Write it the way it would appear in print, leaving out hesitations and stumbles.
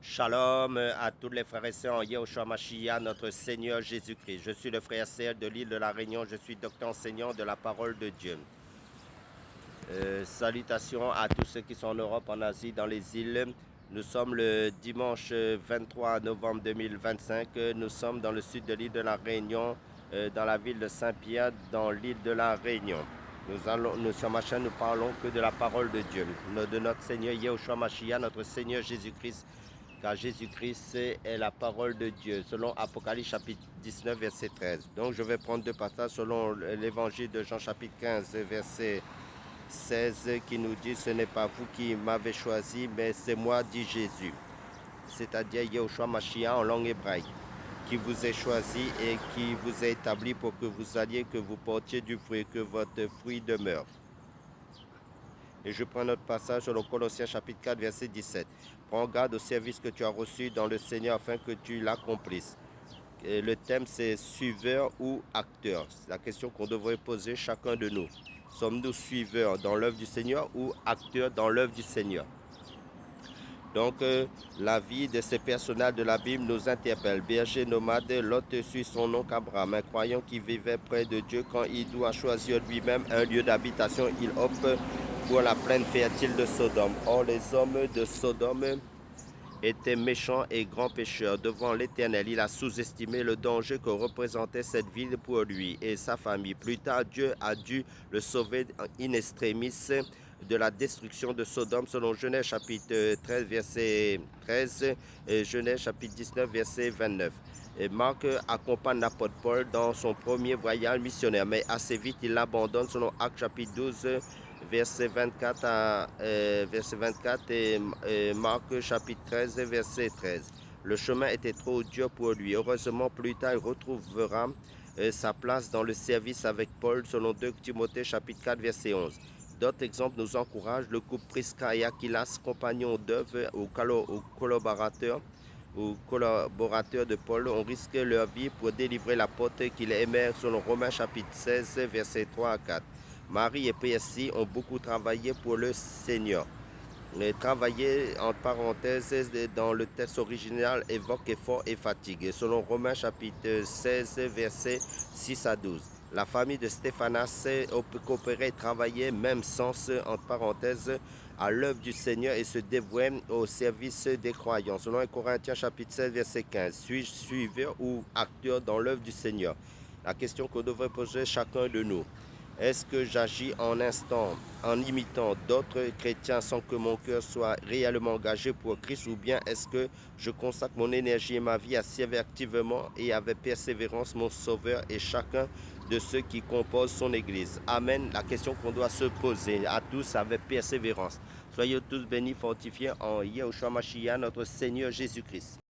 Shalom à tous les frères et sœurs en Yahushua Mashiach, notre Seigneur Jésus-Christ. Je suis le frère Serge de l'île de la Réunion, je suis docteur enseignant de la parole de Dieu. Salutations à tous ceux qui sont en Europe, en Asie, dans les îles. Nous sommes le dimanche 23 novembre 2025. Nous sommes dans le sud de l'île de la Réunion, dans la ville de Saint-Pierre, dans l'île de la Réunion. Nous sur ma chaîne, nous parlons que de la parole de Dieu, de notre Seigneur Yahushua Mashiach, notre Seigneur Jésus-Christ. Car Jésus-Christ est la parole de Dieu, selon Apocalypse chapitre 19, verset 13. Donc je vais prendre deux passages selon l'évangile de Jean chapitre 15, verset 16, qui nous dit « Ce n'est pas vous qui m'avez choisi, mais c'est moi, dit Jésus. » C'est-à-dire Yahushua Mashiach en langue hébraïque, qui vous a choisi et qui vous a établi pour que vous alliez, que vous portiez du fruit, que votre fruit demeure. Et je prends notre passage sur le Colossiens chapitre 4, verset 17. Prends garde au service que tu as reçu dans le Seigneur afin que tu l'accomplisses. Le thème, c'est suiveur ou acteur. C'est la question qu'on devrait poser chacun de nous. Sommes-nous suiveurs dans l'œuvre du Seigneur ou acteurs dans l'œuvre du Seigneur? Donc, la vie de ces personnages de la Bible nous interpelle. Berger nomade, Lot suit son oncle Abraham, un croyant qui vivait près de Dieu. Quand il doit choisir lui-même un lieu d'habitation, il opte pour la plaine fertile de Sodome. Or, les hommes de Sodome étaient méchants et grands pécheurs. Devant l'Éternel, il a sous-estimé le danger que représentait cette ville pour lui et sa famille. Plus tard, Dieu a dû le sauver in extremis de la destruction de Sodome, selon Genèse chapitre 13, verset 13, et Genèse chapitre 19, verset 29. Et Marc accompagne l'apôtre Paul dans son premier voyage missionnaire, mais assez vite il l'abandonne, selon Actes chapitre 12, verset 24 et Marc chapitre 13, verset 13. Le chemin était trop dur pour lui. Heureusement, plus tard, il retrouvera sa place dans le service avec Paul, selon 2 Timothée chapitre 4, verset 11. D'autres exemples nous encouragent. Le couple Prisca et Aquilas, compagnons d'œuvre ou collaborateurs de Paul, ont risqué leur vie pour délivrer l'apôtre qu'ils aimaient, selon Romains chapitre 16, versets 3 à 4. Marie et PSI ont beaucoup travaillé pour le Seigneur. Travailler, entre parenthèses, dans le texte original, évoque effort et fatigue. Selon Romains chapitre 16, versets 6 à 12. La famille de Stéphanas coopérait et travaillait, même sans, entre parenthèses, à l'œuvre du Seigneur et se dévouait au service des croyants. Selon 1 Corinthiens chapitre 16, verset 15. Suis-je suiveur ou acteur dans l'œuvre du Seigneur? La question que devrait poser chacun de nous. Est-ce que j'agis en instant, en imitant d'autres chrétiens sans que mon cœur soit réellement engagé pour Christ, ou bien est-ce que je consacre mon énergie et ma vie à servir activement et avec persévérance mon Sauveur et chacun de ceux qui composent son Église? Amen. La question qu'on doit se poser à tous avec persévérance. Soyez tous bénis, fortifiés en Yahushua Mashiach, notre Seigneur Jésus-Christ.